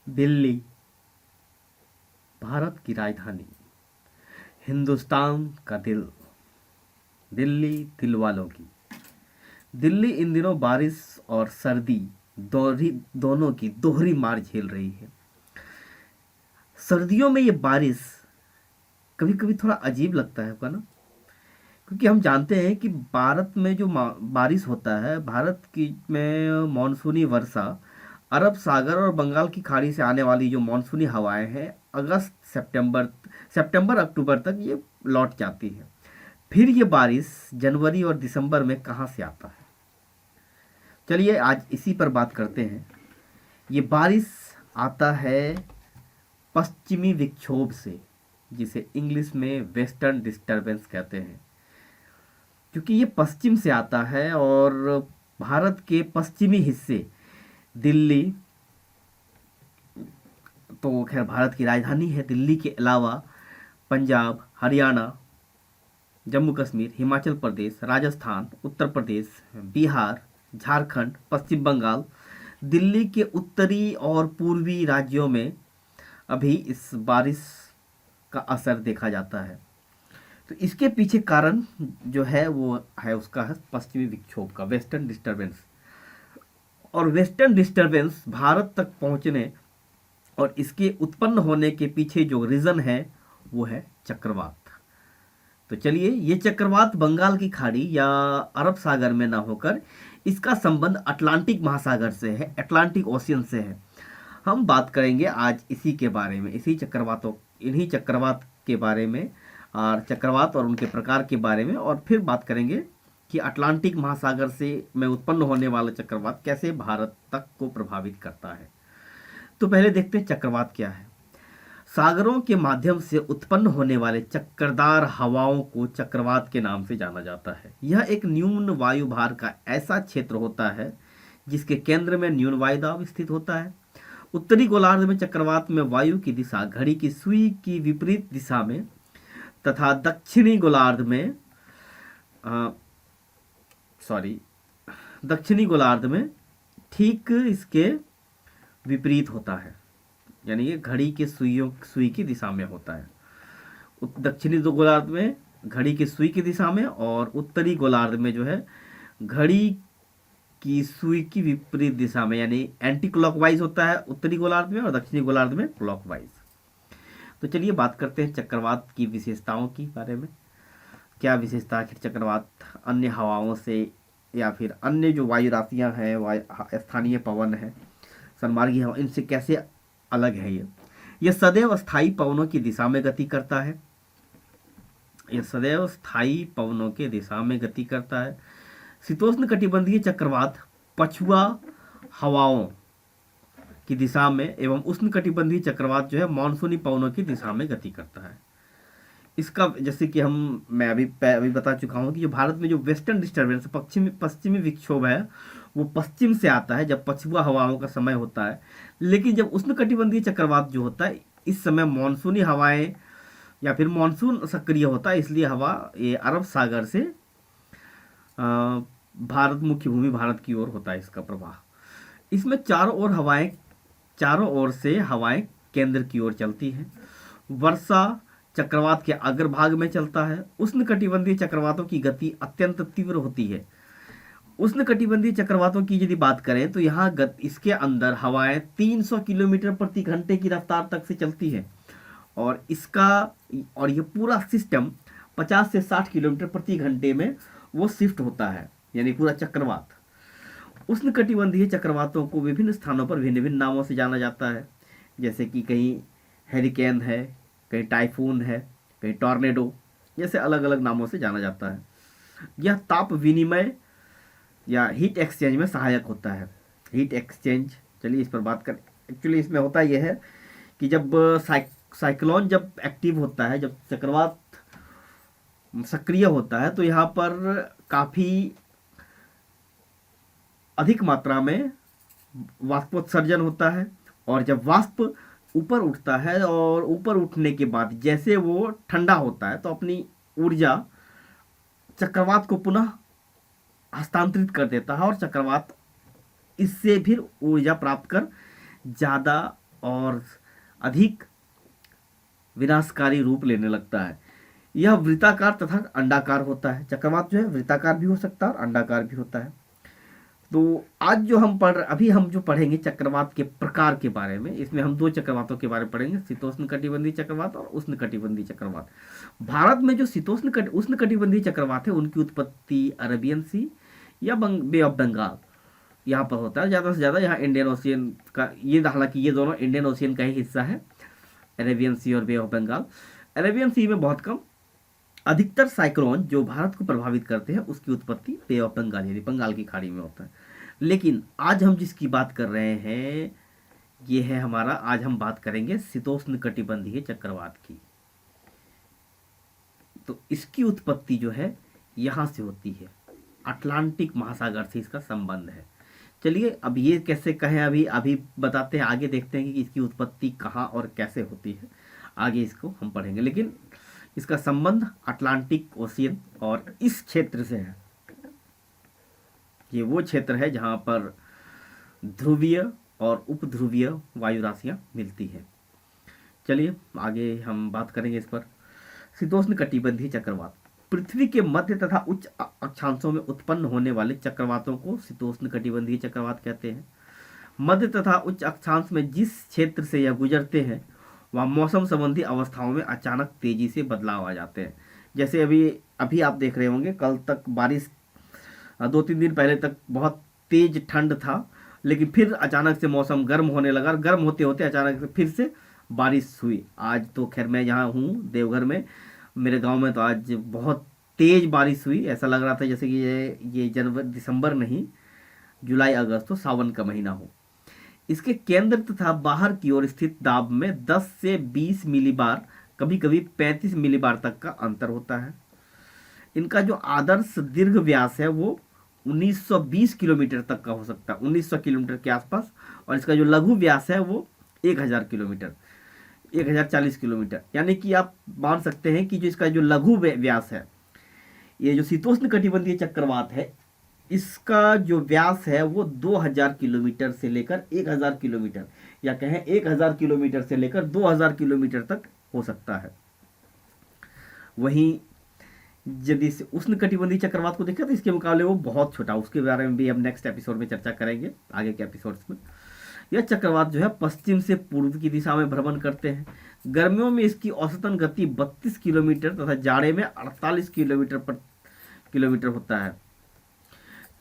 दिल्ली भारत की राजधानी, हिंदुस्तान का दिल, दिल्ली दिल वालों की। दिल्ली इन दिनों बारिश और सर्दी दोनों की दोहरी मार झेल रही है। सर्दियों में ये बारिश कभी कभी थोड़ा अजीब लगता है का ना, क्योंकि हम जानते हैं कि भारत में जो बारिश होता है, भारत की में मानसूनी वर्षा अरब सागर और बंगाल की खाड़ी से आने वाली जो मानसूनी हवाएं हैं, अगस्त सितंबर अक्टूबर तक ये लौट जाती है। फिर ये बारिश जनवरी और दिसंबर में कहाँ से आता है? चलिए आज इसी पर बात करते हैं। ये बारिश आता है पश्चिमी विक्षोभ से, जिसे इंग्लिश में वेस्टर्न डिस्टरबेंस कहते हैं। क्योंकि ये पश्चिम से आता है और भारत के पश्चिमी हिस्से, दिल्ली तो खैर भारत की राजधानी है, दिल्ली के अलावा पंजाब, हरियाणा, जम्मू कश्मीर, हिमाचल प्रदेश, राजस्थान, उत्तर प्रदेश, बिहार, झारखंड, पश्चिम बंगाल, दिल्ली के उत्तरी और पूर्वी राज्यों में अभी इस बारिश का असर देखा जाता है। तो इसके पीछे कारण जो है वो है उसका है पश्चिमी विक्षोभ का, वेस्टर्न डिस्टरबेंस। और वेस्टर्न डिस्टरबेंस भारत तक पहुंचने और इसके उत्पन्न होने के पीछे जो रीजन है वो है चक्रवात। तो चलिए, ये चक्रवात बंगाल की खाड़ी या अरब सागर में ना होकर इसका संबंध अटलांटिक महासागर से है, अटलांटिक ओशियन से है। हम बात करेंगे आज इसी के बारे में, इन्हीं चक्रवात के बारे में, और चक्रवात और उनके प्रकार के बारे में, और फिर बात करेंगे कि अटलांटिक महासागर से में उत्पन्न होने वाला चक्रवात कैसे भारत तक को प्रभावित करता है। तो पहले देखते हैं चक्रवात क्या है। सागरों के माध्यम से उत्पन्न होने वाले चक्करदार हवाओं को चक्रवात के नाम से जाना जाता है। यह एक न्यून वायु भार का ऐसा क्षेत्र होता है जिसके केंद्र में न्यून वायुदाब स्थित होता है। उत्तरी गोलार्ध में चक्रवात में वायु की दिशा घड़ी की सुई की विपरीत दिशा में तथा दक्षिणी गोलार्ध में सॉरी दक्षिणी गोलार्ध में ठीक इसके विपरीत होता है, यानी ये घड़ी के सुई की दिशा में होता है। दक्षिणी दो गोलार्ध में घड़ी की सुई की दिशा में, और उत्तरी गोलार्ध में जो है घड़ी की सुई की विपरीत दिशा में, यानी एंटी क्लॉकवाइज होता है उत्तरी गोलार्ध में और दक्षिणी गोलार्ध में क्लॉकवाइज। तो चलिए बात करते हैं चक्रवात की विशेषताओं की बारे में। क्या विशेषता है चक्रवात अन्य हवाओं से या फिर अन्य जो वायु राशियाँ हैं, स्थानीय पवन है, सन्मार्गी हवा, इनसे कैसे अलग है? यह सदैव स्थायी पवनों की दिशा में गति करता है। यह सदैव स्थायी पवनों के दिशा में गति करता है। शीतोष्ण कटिबंधीय चक्रवात पछुआ हवाओं की दिशा में एवं उष्ण कटिबंधीय चक्रवात जो है मानसूनी पवनों की दिशा में गति करता है। इसका जैसे कि मैं अभी बता चुका हूँ कि जो भारत में जो वेस्टर्न डिस्टर्बेंस पश्चिमी विक्षोभ है वो पश्चिम से आता है जब पछुआ हवाओं का समय होता है। लेकिन जब उष्णकटिबंधीय चक्रवात जो होता है, इस समय मानसूनी हवाएं या फिर मानसून सक्रिय होता है, इसलिए हवा ये अरब सागर से भारत मुख्य भूमि भारत की ओर होता है इसका प्रवाह। इसमें चारों ओर से हवाएं केंद्र की ओर चलती हैं। वर्षा चक्रवात के अग्रभाग में चलता है। उष्णकटिबंधीय चक्रवातों की गति अत्यंत तीव्र होती है। उष्णकटिबंधीय चक्रवातों की यदि बात करें तो यहाँ इसके अंदर हवाएं 300 किलोमीटर प्रति घंटे की रफ्तार तक से चलती है, और ये पूरा सिस्टम 50 से 60 किलोमीटर प्रति घंटे में वो शिफ्ट होता है, यानी पूरा चक्रवात। उष्णकटिबंधीय चक्रवातों को विभिन्न स्थानों पर भिन्न भिन्न नामों से जाना जाता है, जैसे कि कहीं हेरिकेन है, कहीं टाइफून है, कहीं टॉर्नेडो, जैसे अलग अलग नामों से जाना जाता है। यह ताप विनिमय या हीट एक्सचेंज में सहायक होता है। हीट एक्सचेंज, चलिए इस पर बात करें। एक्चुअली इसमें होता यह है कि जब साइक्लोन जब एक्टिव होता है, जब चक्रवात सक्रिय होता है, तो यहाँ पर काफ़ी अधिक मात्रा में वाष्पोत्सर्जन होता है, और जब वाष्प ऊपर उठता है और ऊपर उठने के बाद जैसे वो ठंडा होता है तो अपनी ऊर्जा चक्रवात को पुनः हस्तांतरित कर देता है, और चक्रवात इससे फिर ऊर्जा प्राप्त कर ज़्यादा और अधिक विनाशकारी रूप लेने लगता है। यह वृत्ताकार तथा अंडाकार होता है। चक्रवात जो है वृत्ताकार भी हो सकता है और अंडाकार भी होता है। तो आज जो अभी हम जो पढ़ेंगे चक्रवात के प्रकार के बारे में, इसमें हम दो चक्रवातों के बारे में पढ़ेंगे, शीतोष्ण कटिबंधीय चक्रवात और उष्ण कटिबंधीय चक्रवात। भारत में जो उष्ण कटिबंधीय चक्रवात है उनकी उत्पत्ति अरेबियन सी या बे ऑफ बंगाल यहाँ पर होता है ज़्यादा से ज़्यादा। यहाँ इंडियन ओशियन का ये, हालांकि ये दोनों इंडियन ओशियन का ही हिस्सा है, अरेबियन सी और बे ऑफ बंगाल। अरेबियन सी में बहुत कम, अधिकतर साइक्लोन जो भारत को प्रभावित करते हैं उसकी उत्पत्ति बे ऑफ बंगाल यानी बंगाल की खाड़ी में होता है। लेकिन आज हम जिसकी बात कर रहे हैं ये है हमारा, आज हम बात करेंगे शीतोष्ण कटिबंधीय चक्रवात की। तो इसकी उत्पत्ति जो है यहाँ से होती है, अटलांटिक महासागर से इसका संबंध है। चलिए अब ये कैसे कहें अभी बताते हैं, आगे देखते हैं कि इसकी उत्पत्ति कहाँ और कैसे होती है, आगे इसको हम पढ़ेंगे। लेकिन इसका संबंध अटलांटिक ओशियन और इस क्षेत्र से है। ये वो क्षेत्र है जहाँ पर ध्रुवीय और उपध्रुवीय वायु राशियाँ मिलती हैं। चलिए आगे हम बात करेंगे इस पर। शीतोष्ण कटिबंधीय चक्रवात पृथ्वी के मध्य तथा उच्च अक्षांशों में उत्पन्न होने वाले चक्रवातों को शीतोष्ण कटिबंधीय चक्रवात कहते हैं। मध्य तथा उच्च अक्षांश में जिस क्षेत्र से यह गुजरते हैं वहाँ मौसम संबंधी अवस्थाओं में अचानक तेजी से बदलाव आ जाते हैं। जैसे अभी आप देख रहे होंगे, कल तक बारिश, 2-3 दिन पहले तक बहुत तेज ठंड था, लेकिन फिर अचानक से मौसम गर्म होने लगा, गर्म होते होते अचानक से फिर से बारिश हुई। आज तो खैर मैं यहाँ हूँ देवघर में, मेरे गांव में तो आज बहुत तेज बारिश हुई। ऐसा लग रहा था जैसे कि ये जनवरी दिसंबर नहीं, जुलाई अगस्त तो सावन का महीना हो। इसके केंद्र तथा बाहर की ओर स्थित दाब में 10 से 20 मिलीबार, कभी कभी 35 मिलीबार तक का अंतर होता है। इनका जो आदर्श दीर्घ व्यास है वो 1920 किलोमीटर तक का हो सकता है, 1900 किलोमीटर के आसपास। और इसका जो लघु व्यास है वो 1000 किलोमीटर, 1040 किलोमीटर। यानी कि आप मान सकते हैं कि जो इसका जो लघु व्यास है, ये जो शीतोष्ण कटिबंधीय चक्रवात है, इसका जो व्यास है वो 2000 किलोमीटर से लेकर 1000 किलोमीटर, या कहें 1000 किलोमीटर से लेकर 2000 किलोमीटर तक हो सकता है। वहीं यदि उष्ण कटिबंधीय चक्रवात को देखें तो इसके मुकाबले वो बहुत छोटा, उसके बारे में भी हम नेक्स्ट एपिसोड में चर्चा करेंगे, आगे के एपिसोड्स में। यह चक्रवात जो है पश्चिम से पूर्व की दिशा में भ्रमण करते हैं। गर्मियों में इसकी औसतन गति 32 किलोमीटर तथा जाड़े में 48 किलोमीटर होता है।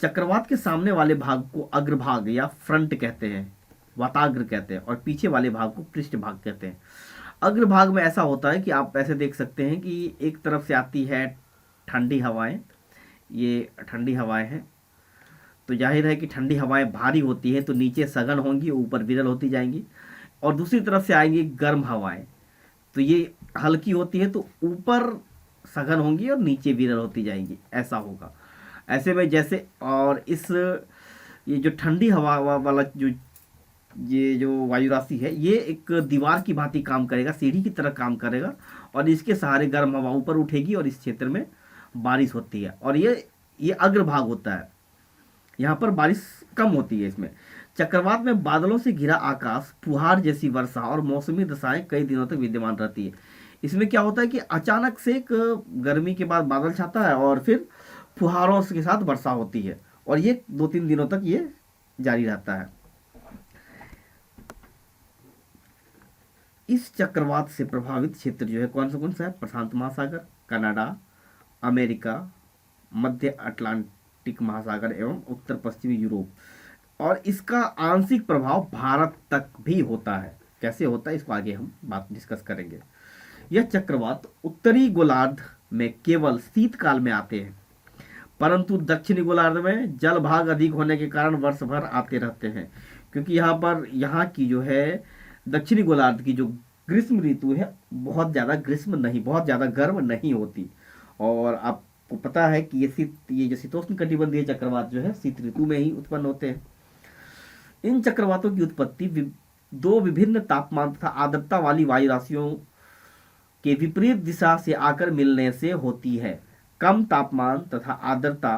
चक्रवात के सामने वाले भाग को अग्रभाग या फ्रंट कहते हैं, वाताग्र कहते हैं, और पीछे वाले भाग को पृष्ठभाग कहते हैं। अग्रभाग में ऐसा होता है कि आप ऐसे देख सकते हैं कि एक तरफ से आती है ठंडी हवाएं, ये ठंडी हवाएं हैं, तो जाहिर है कि ठंडी हवाएं भारी होती हैं तो नीचे सघन होंगी, ऊपर विरल होती जाएंगी। और दूसरी तरफ से आएंगी गर्म हवाएं, तो ये हल्की होती है तो ऊपर सघन होंगी और नीचे विरल होती जाएंगी, ऐसा होगा। ऐसे में जैसे, और ये जो ठंडी हवा वाला ये जो वायु राशि है ये एक दीवार की भांति काम करेगा, सीढ़ी की तरह काम करेगा, और इसके सहारे गर्म हवा ऊपर उठेगी और इस क्षेत्र में बारिश होती है। और ये अग्रभाग होता है, यहाँ पर बारिश कम होती है। इसमें चक्रवात में बादलों से घिरा आकाश, फुहार जैसी वर्षा और मौसमी दशाएं कई दिनों तक विद्यमान रहती है। इसमें क्या होता है कि अचानक से एक गर्मी के बाद बादल छाता है और फिर फुहारों के साथ वर्षा होती है, और ये 2-3 दिनों तक ये जारी रहता है। इस चक्रवात से प्रभावित क्षेत्र जो है कौन सा है? प्रशांत महासागर, कनाडा, अमेरिका, मध्य अटलांटिक महासागर एवं उत्तर पश्चिमी यूरोप। और इसका आंशिक प्रभाव भारत तक भी होता है। कैसे होता है इसको आगे हम बात डिस्कस करेंगे। यह चक्रवात उत्तरी गोलार्ध में केवल शीतकाल में आते हैं, परंतु दक्षिणी गोलार्ध में जल भाग अधिक होने के कारण वर्ष भर आते रहते हैं। क्योंकि यहाँ की जो है दक्षिणी गोलार्ध की जो ग्रीष्म ऋतु है बहुत ज़्यादा गर्म नहीं होती। और आपको पता है कि ये जो शीतोष्ण कटिबंधीय चक्रवात जो है शीत ऋतु में ही उत्पन्न होते हैं। इन चक्रवातों की उत्पत्ति दो विभिन्न तापमान तथा आर्द्रता वाली वायु राशियों के विपरीत दिशा से आकर मिलने से होती है। कम तापमान तथा आर्द्रता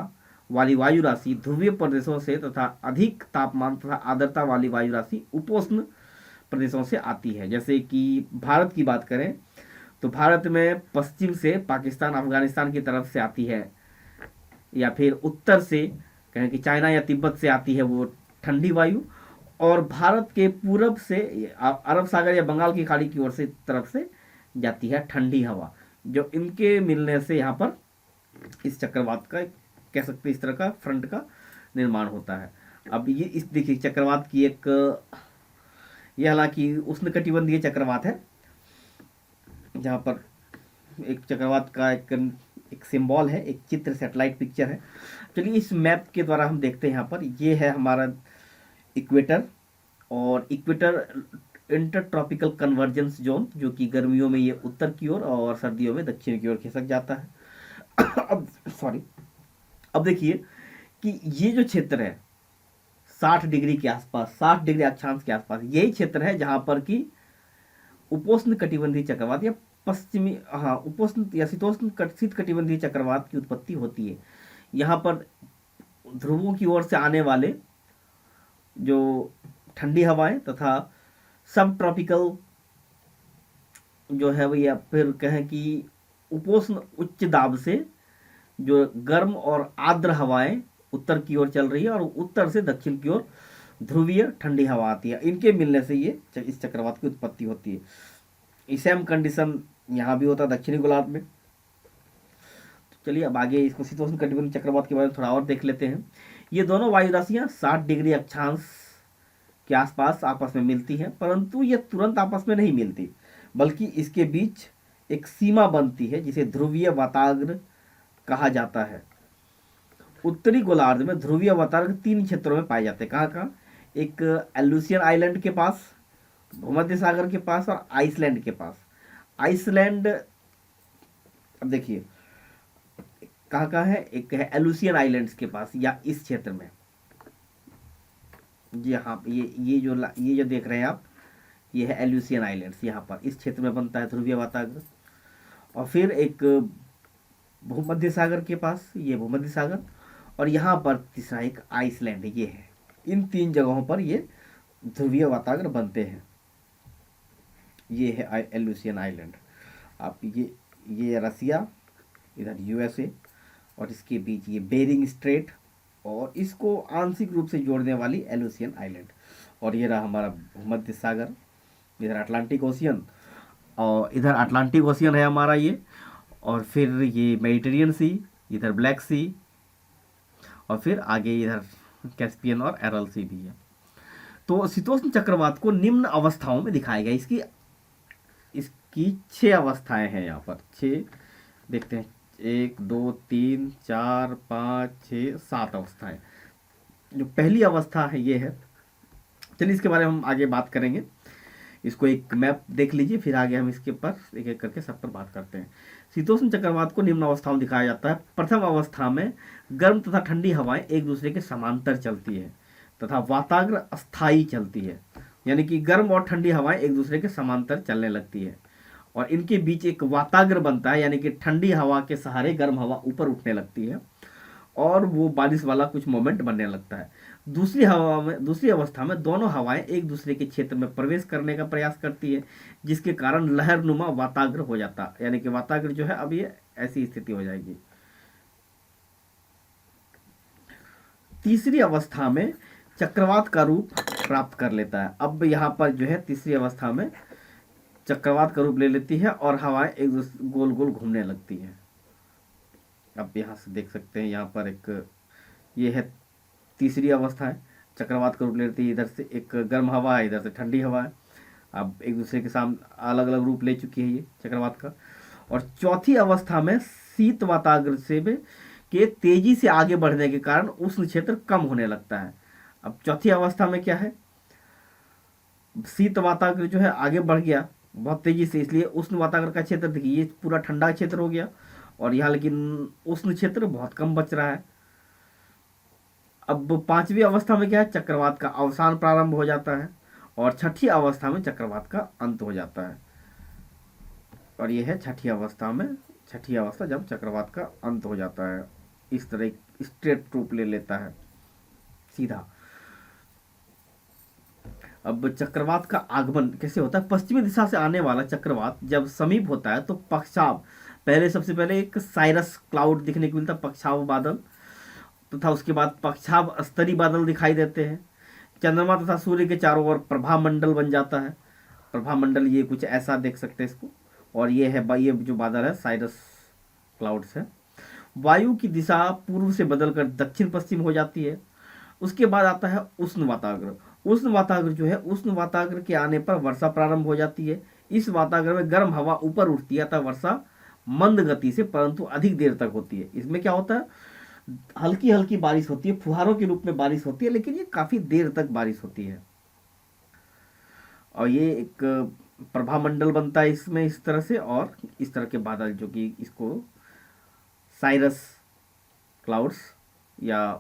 वाली वायु राशि ध्रुवीय प्रदेशों से तथा अधिक तापमान तथा आर्द्रता वाली वायु राशि उपोष्ण प्रदेशों से आती है। जैसे कि भारत की बात करें तो भारत में पश्चिम से पाकिस्तान अफगानिस्तान की तरफ से आती है, या फिर उत्तर से कहें कि चाइना या तिब्बत से आती है वो ठंडी वायु, और भारत के पूरब से अरब सागर या बंगाल की खाड़ी की ओर से तरफ से जाती है ठंडी हवा, जो इनके मिलने से यहाँ पर इस चक्रवात का, कह सकते हैं इस तरह का फ्रंट का निर्माण होता है। अब ये इस देखिए चक्रवात की एक, ये हालांकि उष्णकटिबंधीय चक्रवात है, जहाँ पर एक चक्रवात का एक सिंबल है, एक चित्र, सैटेलाइट पिक्चर है। चलिए इस मैप के द्वारा हम देखते हैं। यहाँ पर ये है हमारा इक्वेटर, और equator inter tropical convergence zone, जो कि गर्मियों में ये उत्तर की ओर और सर्दियों में दक्षिण की ओर खिसक जाता है। अब सॉरी, अब देखिए कि ये जो क्षेत्र है 60 डिग्री के आसपास, 60 डिग्री अक्षांश के आसपास, यही क्षेत्र है जहां पर कि उपोष्ण कटिबंधीय चक्रवात या पश्चिमी, हाँ, उपोष्ण या शीतोष्ण शीत कटिबंधीय चक्रवात की उत्पत्ति होती है। यहाँ पर ध्रुवों की ओर से आने वाले जो ठंडी हवाएं तथा सब ट्रॉपिकल जो है वो, या फिर कहें कि उपोष्ण उच्च दाब से जो गर्म और आर्द्र हवाएं उत्तर की ओर चल रही है, और उत्तर से दक्षिण की ओर ध्रुवीय ठंडी हवा आती है। इनके मिलने से ये इस चक्रवात की उत्पत्ति होती है। सेम कंडीशन यहाँ भी होता है दक्षिणी गोलार्ध में। तो चलिए अब आगे इसको शीतोष्ण कटिबंधीय चक्रवात के बारे में थोड़ा और देख लेते हैं। ये दोनों वायु राशियाँ 60 डिग्री अक्षांश के आसपास आपस में मिलती हैं, परंतु ये तुरंत आपस में नहीं मिलती, बल्कि इसके बीच एक सीमा बनती है जिसे ध्रुवीय वाताग्र कहा जाता है। उत्तरी गोलार्ध में ध्रुवीय वाताग्र 3 क्षेत्रों में पाए जाते हैं। कहाँ कहाँ? एक एलुसियन आइलैंड के पास, भूमध्य सागर के पास, और आइसलैंड के पास। आइसलैंड, अब देखिए कहाँ कहाँ है, एक है एलुसियन आइलैंड्स के पास या इस क्षेत्र में, जी हाँ, ये जो देख रहे हैं आप, ये है एलुसियन आइलैंड्स, यहाँ पर इस क्षेत्र में बनता है ध्रुवीय वाताग्र। और फिर एक भूमध्य सागर के पास, ये भूमध्य सागर, और यहाँ पर तीसरा एक आइसलैंड ये है। इन 3 जगहों पर ये ध्रुवीय वाताग्र बनते हैं। ये है एलुसियन आइलैंड। आप ये रसिया, इधर यूएसए, और इसके बीच ये बेरिंग स्ट्रेट, और इसको आंशिक रूप से जोड़ने वाली एलुसियन आइलैंड। और ये रहा हमारा भूमध्य सागर, इधर अटलांटिक ओशियन, और इधर अटलांटिक ओशियन है हमारा ये, और फिर ये मेडिटेरियन सी, इधर ब्लैक सी, और फिर आगे इधर कैस्पियन और एरल सी भी है। तो शीतोष्ण चक्रवात को निम्न अवस्थाओं में दिखाया गया। इसकी 6 अवस्थाएं हैं यहाँ पर, 6 देखते हैं, 1 2 3 4 5 6 7 अवस्थाएं। जो पहली अवस्था है ये है, चलिए इसके बारे में हम आगे बात करेंगे। इसको एक मैप देख लीजिए, फिर आगे हम इसके ऊपर एक एक करके सब पर बात करते हैं। शीतोष्ण चक्रवात को निम्न अवस्थाओं में दिखाया जाता है। प्रथम अवस्था में गर्म तथा ठंडी हवाएं एक दूसरे के समांतर चलती है तथा वाताग्र अस्थायी चलती है, यानी कि गर्म और ठंडी हवाएं एक दूसरे के समांतर चलने लगती है, और इनके बीच एक वाताग्र बनता है, यानी कि ठंडी हवा के सहारे गर्म हवा ऊपर उठने लगती है और वो बारिश वाला कुछ मोमेंट बनने लगता है। दूसरी अवस्था में दोनों हवाएं एक दूसरे के क्षेत्र में प्रवेश करने का प्रयास करती है, जिसके कारण लहरनुमा वाताग्र हो जाता, यानी कि वाताग्र जो है अब ये ऐसी स्थिति हो जाएगी। तीसरी अवस्था में चक्रवात का रूप प्राप्त कर लेता है। अब यहाँ पर जो है तीसरी अवस्था में चक्रवात का रूप ले लेती है और हवाएं एक दूसरे गोल गोल घूमने लगती हैं। अब यहाँ से देख सकते हैं, यहाँ पर एक ये है तीसरी अवस्था है, चक्रवात का रूप ले लेती है। इधर से एक गर्म हवा है, इधर से ठंडी हवा है, अब एक दूसरे के सामने अलग अलग रूप ले चुकी है ये चक्रवात का। और चौथी अवस्था में शीत वाताग्र से के तेजी से आगे बढ़ने के कारण उष्ण क्षेत्र कम होने लगता है। अब चौथी अवस्था में क्या है, शीत वाताग्र जो है आगे बढ़ गया बहुत तेजी से, इसलिए उष्ण वाताग्र का क्षेत्र देखिए ये पूरा ठंडा क्षेत्र हो गया, और यहाँ लेकिन उष्ण क्षेत्र बहुत कम बच रहा है। अब पांचवी अवस्था में क्या है, चक्रवात का अवसान प्रारंभ हो जाता है, और छठी अवस्था में चक्रवात का अंत हो जाता है। और यह है छठी अवस्था जब चक्रवात का अंत हो जाता है, इस तरह स्ट्रेट रूप ले लेता है सीधा। अब चक्रवात का आगमन कैसे होता है? पश्चिमी दिशा से आने वाला चक्रवात जब समीप होता है तो पक्षाव, पहले सबसे पहले एक साइरस क्लाउड दिखने को मिलता है, पक्षाव बादल, तथा उसके बाद पक्षाव स्तरी बादल दिखाई देते हैं। चंद्रमा तथा सूर्य के चारों ओर प्रभा मंडल बन जाता है। प्रभा मंडल ये कुछ ऐसा देख सकते हैं इसको। और ये है, ये जो बादल है साइरस क्लाउड्स है। वायु की दिशा पूर्व से बदलकर दक्षिण पश्चिम हो जाती है। उसके बाद आता है उष्ण वाताग्र। उष्ण वाताग्र जो है, उष्ण वाताग्र के आने पर वर्षा प्रारंभ हो जाती है। इस वाताग्र में गर्म हवा ऊपर उठती है अतः वर्षा मंद गति से परंतु अधिक देर तक होती है। इसमें क्या होता है, हल्की हल्की बारिश होती है, फुहारों के रूप में बारिश होती है, लेकिन ये काफी देर तक बारिश होती है। और ये एक प्रभामंडल बनता है इसमें इस तरह से, और इस तरह के बादल जो कि इसको साइरस क्लाउड्स या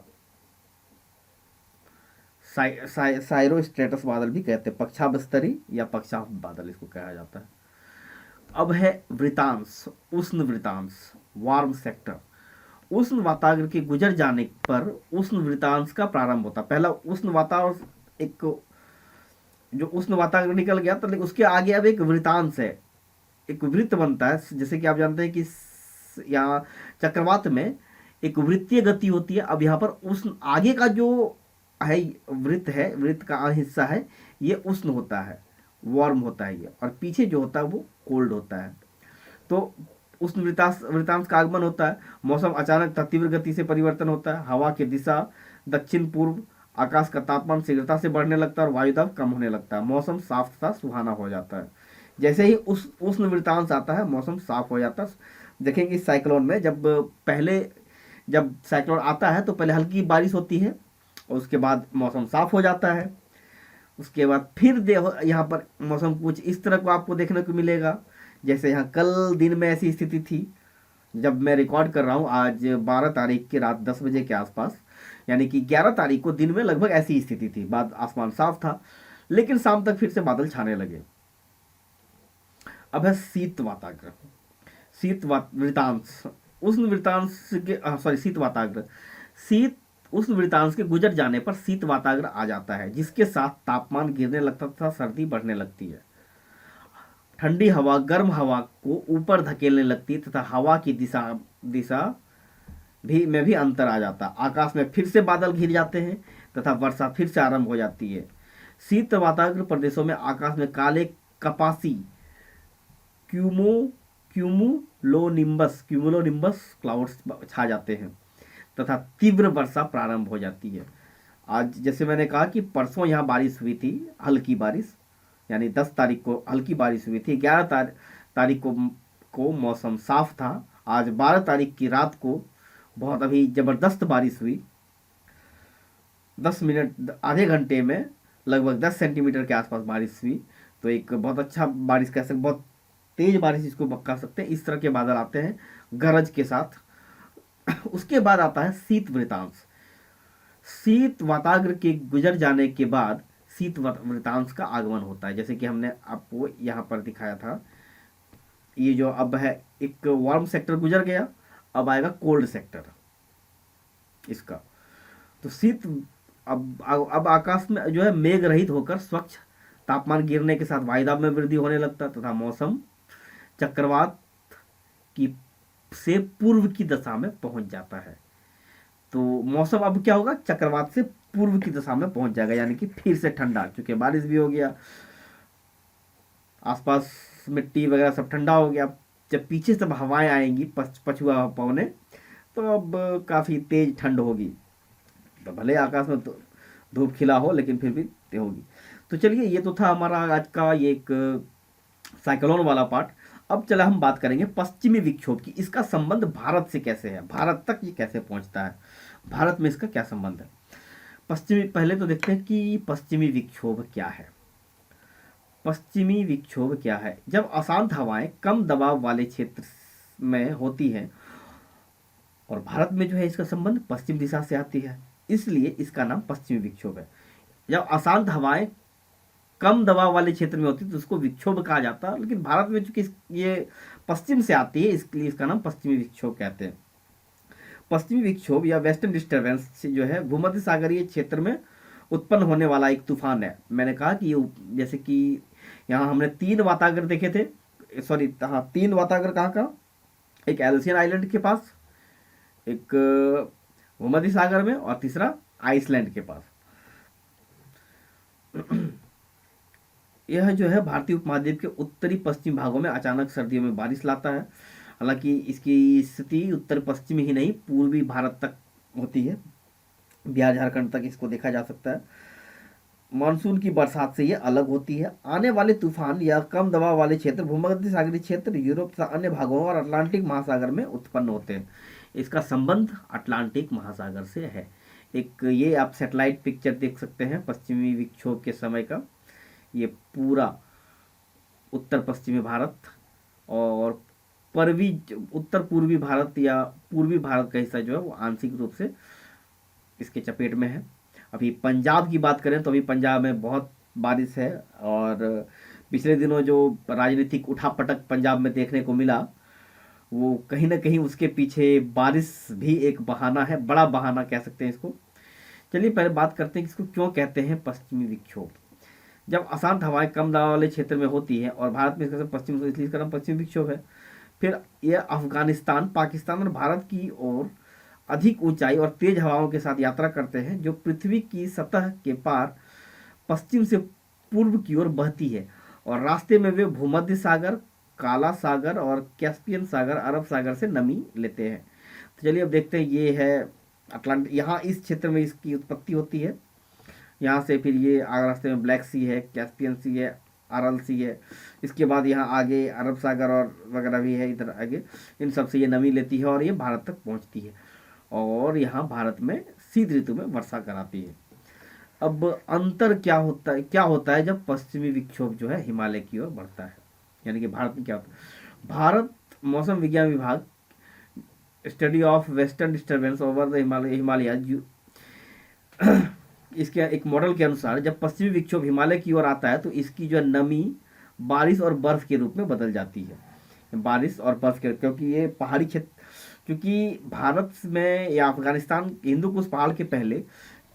साइरो स्ट्रेटस बादल भी कहते हैं, पक्षावस्तरी या पक्षाव बादल इसको कहा जाता है। अब है वृतांश, उष्ण वृतांश, वार्म सेक्टर। उष्ण वाताग्र के गुजर जाने पर उष्ण वृतांश का प्रारंभ होता है। पहला उष्ण वातावरण, एक जो उष्ण वाताग्र निकल गया तो उसके आगे अब एक वृतांश है, एक वृत्त बनता है। जैसे कि आप जानते हैं कि यहाँ चक्रवात में एक वृत्तीय गति होती है। अब यहाँ पर उष्ण आगे का जो है वृत्त है, वृत्त का हिस्सा है, ये उष्ण होता है, वार्म होता है ये, और पीछे जो होता है वो कोल्ड होता है। तो उष्ण वृतांश का आगमन होता है। मौसम अचानक तथा तीव्र गति से परिवर्तन होता है। हवा की दिशा दक्षिण पूर्व, आकाश का तापमान शीघ्रता से बढ़ने लगता है और वायुदाब कम होने लगता है। मौसम साफ तथा सुहाना हो जाता है। जैसे ही उस उष्ण वृतांश आता है मौसम साफ हो जाता है। देखेंगे इस साइक्लोन में जब साइक्लोन आता है तो पहले हल्की बारिश होती है और उसके बाद मौसम साफ हो जाता है। उसके बाद फिर यहाँ पर मौसम कुछ इस तरह को आपको देखने को मिलेगा। जैसे यहाँ कल दिन में ऐसी स्थिति थी, जब मैं रिकॉर्ड कर रहा हूँ आज 12 तारीख की रात 10 बजे के आसपास, यानी कि 11 तारीख को दिन में लगभग ऐसी स्थिति थी। बाद आसमान साफ था, लेकिन शाम तक फिर से बादल छाने लगे। अब है शीत वाताग्र, वृतांश, उष्ण वृतांश के शीत वाताग्र। उष्ण वृतांश के गुजर जाने पर शीत वाताग्र आ जाता है, जिसके साथ तापमान गिरने लगता तथा सर्दी बढ़ने लगती है। ठंडी हवा गर्म हवा को ऊपर धकेलने लगती है तथा हवा की दिशा में भी अंतर आ जाता है। आकाश में फिर से बादल घिर जाते हैं तथा वर्षा फिर से आरंभ हो जाती है। शीत वाताग्र प्रदेशों में आकाश में काले कपासी क्यूमुलोनिम्बस क्लाउड्स छा जाते हैं तथा तीव्र वर्षा प्रारंभ हो जाती है। आज जैसे मैंने कहा कि परसों यहाँ बारिश हुई थी, हल्की बारिश, यानी 10 तारीख को हल्की बारिश हुई थी। 11 तारीख को मौसम साफ था। आज 12 तारीख की रात को बहुत अभी ज़बरदस्त बारिश हुई। 10 मिनट आधे घंटे में लगभग 10 सेंटीमीटर के आसपास बारिश हुई। तो एक बहुत अच्छा बारिश कह सकते, बहुत तेज बारिश इसको कह सकते हैं। इस तरह के बादल आते हैं गरज के साथ। उसके बाद आता है शीत वृतांश। शीत वाताग्र के गुजर जाने के बाद शीत वृतांश का आगमन होता है। जैसे कि हमने आपको यहाँ पर दिखाया था, ये जो अब है एक वार्म सेक्टर गुजर गया, अब आएगा कोल्ड सेक्टर इसका। तो शीत अब आकाश में जो है मेघ रहित होकर स्वच्छ, तापमान गिरने के साथ वायुदाब में वृद्धि होने लगता तथा मौसम चक्रवात की से पूर्व की दशा में पहुंच जाता है। तो मौसम अब क्या होगा, चक्रवात से पूर्व की दिशा में पहुंच जाएगा, यानी कि फिर से ठंडा, क्योंकि बारिश भी हो गया, आसपास मिट्टी वगैरह सब ठंडा हो गया। जब पीछे सब हवाएं आएंगी पछुआ पवने, तो अब काफ़ी तेज ठंड होगी। तो भले आकाश में धूप खिला हो, लेकिन फिर भी होगी। तो चलिए, ये तो था हमारा आज का ये एक साइक्लोन वाला पार्ट। अब चला हम बात करेंगे पश्चिमी विक्षोभ की। इसका संबंध भारत से कैसे है, भारत तक ये कैसे पहुंचता है, भारत में इसका क्या संबंध है। पहले तो देखते हैं कि पश्चिमी विक्षोभ क्या है। पश्चिमी विक्षोभ क्या है? जब अशांत हवाएं कम दबाव वाले क्षेत्र में होती हैं, और भारत में जो है इसका संबंध पश्चिम दिशा से आती है, इसलिए इसका नाम पश्चिमी विक्षोभ है। जब अशांत हवाएं कम दबाव वाले क्षेत्र में होती है तो उसको विक्षोभ कहा जाता है, लेकिन भारत में चूंकि ये पश्चिम से आती है, इसलिए इसका नाम पश्चिमी विक्षोभ कहते हैं। पश्चिमी विक्षोभ या वेस्टर्न डिस्टर्बेंस जो है भूमध्य सागरीय क्षेत्र में उत्पन्न होने वाला एक तूफान है। मैंने कहा कि ये जैसे कि यहाँ हमने 3 वातागर देखे थे, सॉरी हाँ 3 वातागर कहाँ कहाँ, एक एल्सियन आइलैंड के पास, एक भूमध्य सागर में, और तीसरा आइसलैंड के पास। यह जो है भारतीय उपमहाद्वीप के उत्तरी पश्चिम भागों में अचानक सर्दियों में बारिश लाता है। हालांकि इसकी स्थिति उत्तर पश्चिम ही नहीं पूर्वी भारत तक होती है, बिहार झारखंड तक इसको देखा जा सकता है। मानसून की बरसात से ये अलग होती है। आने वाले तूफान या कम दबाव वाले क्षेत्र भूमध्य सागरीय क्षेत्र, यूरोप तथा अन्य भागों और अटलांटिक महासागर में उत्पन्न होते हैं। इसका संबंध अटलांटिक महासागर से है। एक ये आप सैटेलाइट पिक्चर देख सकते हैं पश्चिमी विक्षोभ के समय का। ये पूरा उत्तर पश्चिमी भारत और उत्तर पूर्वी भारत या पूर्वी भारत का हिस्सा जो है वो आंशिक रूप से इसके चपेट में है। अभी पंजाब की बात करें तो अभी पंजाब में बहुत बारिश है, और पिछले दिनों जो राजनीतिक उठापटक पंजाब में देखने को मिला, वो कहीं ना कहीं उसके पीछे बारिश भी एक बहाना है, बड़ा बहाना कह सकते हैं इसको। चलिए पहले बात करते हैं कि इसको क्यों कहते हैं पश्चिमी विक्षोभ। जब अशांत हवाएं कम दबाव वाले क्षेत्र में होती है, और भारत में इसका पश्चिम, इसलिए इसका नाम पश्चिमी विक्षोभ है। फिर यह अफगानिस्तान, पाकिस्तान और भारत की ओर अधिक ऊंचाई और तेज हवाओं के साथ यात्रा करते हैं, जो पृथ्वी की सतह के पार पश्चिम से पूर्व की ओर बहती है, और रास्ते में वे भूमध्य सागर, काला सागर और कैस्पियन सागर, अरब सागर से नमी लेते हैं। तो चलिए अब देखते हैं, ये है अटलांटिक, यहाँ इस क्षेत्र में इसकी उत्पत्ति होती है। यहाँ से फिर ये रास्ते में ब्लैक सी है, कैस्पियन सी है, अरल सी है, इसके बाद यहाँ आगे अरब सागर और वगैरह भी है इधर आगे, इन सब से ये नमी लेती है और ये भारत तक पहुँचती है, और यहाँ भारत में शीत ऋतु में वर्षा कराती है। अब अंतर क्या होता है जब पश्चिमी विक्षोभ जो है हिमालय की ओर बढ़ता है, यानी कि भारत में क्या होता है। भारत मौसम विज्ञान विभाग study of western disturbance over the Himalaya इसके एक मॉडल के अनुसार जब पश्चिमी विक्षोभ हिमालय की ओर आता है तो इसकी जो नमी बारिश और बर्फ के रूप में बदल जाती है। बारिश और बर्फ के, क्योंकि ये पहाड़ी क्षेत्र, क्योंकि भारत में या अफगानिस्तान हिंदू कुश पहाड़ के पहले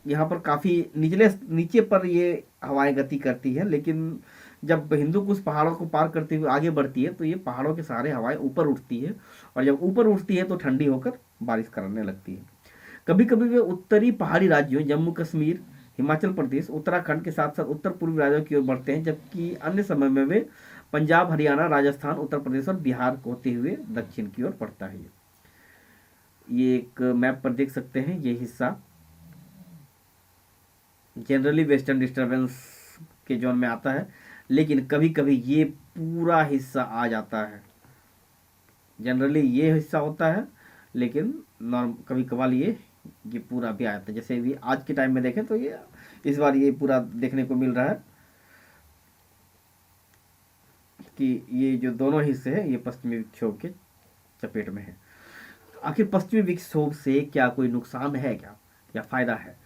यहाँ पर काफ़ी नीचे पर ये हवाएं गति करती है, लेकिन जब हिंदू कुश पहाड़ों को पार करते हुए आगे बढ़ती है तो ये पहाड़ों के सहारे हवाएं ऊपर उठती है, और जब ऊपर उठती है तो ठंडी होकर बारिश करने लगती है। कभी कभी वे उत्तरी पहाड़ी राज्यों जम्मू कश्मीर, हिमाचल प्रदेश, उत्तराखंड के साथ साथ उत्तर पूर्वी राज्यों की ओर बढ़ते हैं, जबकि अन्य समय में वे पंजाब, हरियाणा, राजस्थान, उत्तर प्रदेश और बिहार को होते हुए दक्षिण की ओर बढ़ता है। ये एक मैप पर देख सकते हैं, ये हिस्सा जनरली वेस्टर्न डिस्टर्बेंस के जोन में आता है, लेकिन कभी कभी ये पूरा हिस्सा आ जाता है। जनरली ये हिस्सा होता है, लेकिन कभी कभार ये पूरा भी आ जाता है। जैसे भी आज के टाइम में देखें तो ये इस बार ये पूरा देखने को मिल रहा है कि ये जो दोनों हिस्से हैं ये पश्चिमी विक्षोभ के चपेट में है। आखिर पश्चिमी विक्षोभ से क्या कोई नुकसान है क्या, या फायदा है?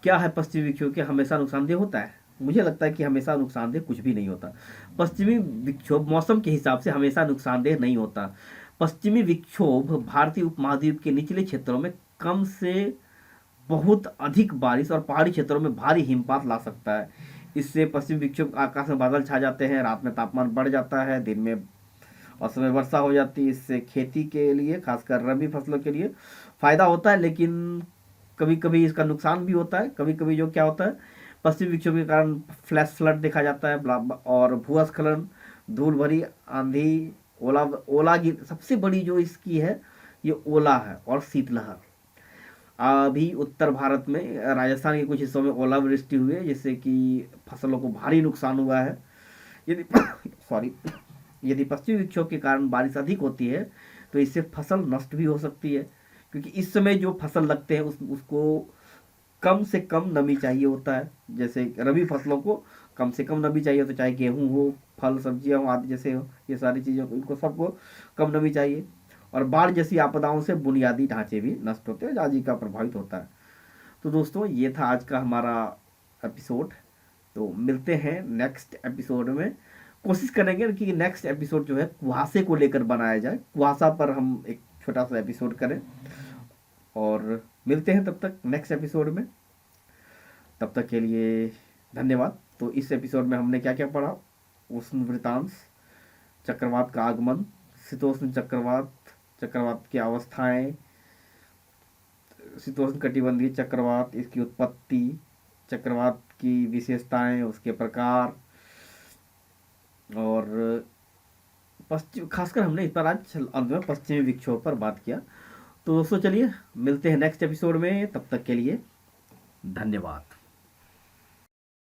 क्या है पश्चिमी विक्षोभ के हमेशा नुकसानदेह होता है? मुझे लगता है कि हमेशा नुकसानदेह कुछ भी नहीं होता। पश्चिमी विक्षोभ मौसम के हिसाब से हमेशा नुकसानदेह नहीं होता। पश्चिमी विक्षोभ भारतीय उपमहाद्वीप के निचले क्षेत्रों में कम से बहुत अधिक बारिश और पहाड़ी क्षेत्रों में भारी हिमपात ला सकता है। इससे पश्चिमी विक्षोभ आकाश में बादल छा जाते हैं, रात में तापमान बढ़ जाता है, दिन में असमय वर्षा हो जाती है। इससे खेती के लिए, खासकर रबी फसलों के लिए फायदा होता है, लेकिन कभी कभी इसका नुकसान भी होता है। कभी कभी जो क्या होता है, पश्चिमी विक्षोभ के कारण फ्लैश फ्लड देखा जाता है, और भूस्खलन, धूल भरी आंधी, ओला गिर, सबसे बड़ी जो इसकी है ये ओला है, और शीतलहर। अभी उत्तर भारत में राजस्थान के कुछ हिस्सों में ओलावृष्टि हुई है, जिससे कि फसलों को भारी नुकसान हुआ है। यदि पश्चिमी विक्षोभ के कारण बारिश अधिक होती है तो इससे फसल नष्ट भी हो सकती है, क्योंकि इस समय जो फसल लगते हैं उसको कम से कम नमी चाहिए होता है। जैसे रबी फसलों को कम से कम नमी चाहिए, तो चाहे गेहूं हो, फल सब्जियां हो आदि जैसे हो, ये सारी चीज़ों को, इनको सबको कम नमी चाहिए। और बाढ़ जैसी आपदाओं से बुनियादी ढांचे भी नष्ट होते हैं, आजीविका प्रभावित होता है। तो दोस्तों ये था आज का हमारा एपिसोड। तो मिलते हैं नेक्स्ट एपिसोड में। कोशिश करेंगे कि नेक्स्ट एपिसोड जो है कुहासे को लेकर बनाया जाए, कुहासा पर हम एक छोटा सा एपिसोड करें, और मिलते हैं तब तक नेक्स्ट एपिसोड में। तब तक के लिए धन्यवाद। तो इस एपिसोड में हमने क्या क्या पढ़ा? उष्ण वृतांश, चक्रवात का आगमन, शीतोष्ण चक्रवात, चक्रवात की अवस्थाएं, शीतोष्ण कटिबंधीय चक्रवात, इसकी उत्पत्ति, चक्रवात की विशेषताएं, उसके प्रकार, और पश्चिम, खासकर हमने इस पर आज अंत में पश्चिमी विक्षोभ पर बात किया। तो दोस्तों चलिए मिलते हैं नेक्स्ट एपिसोड में, तब तक के लिए धन्यवाद।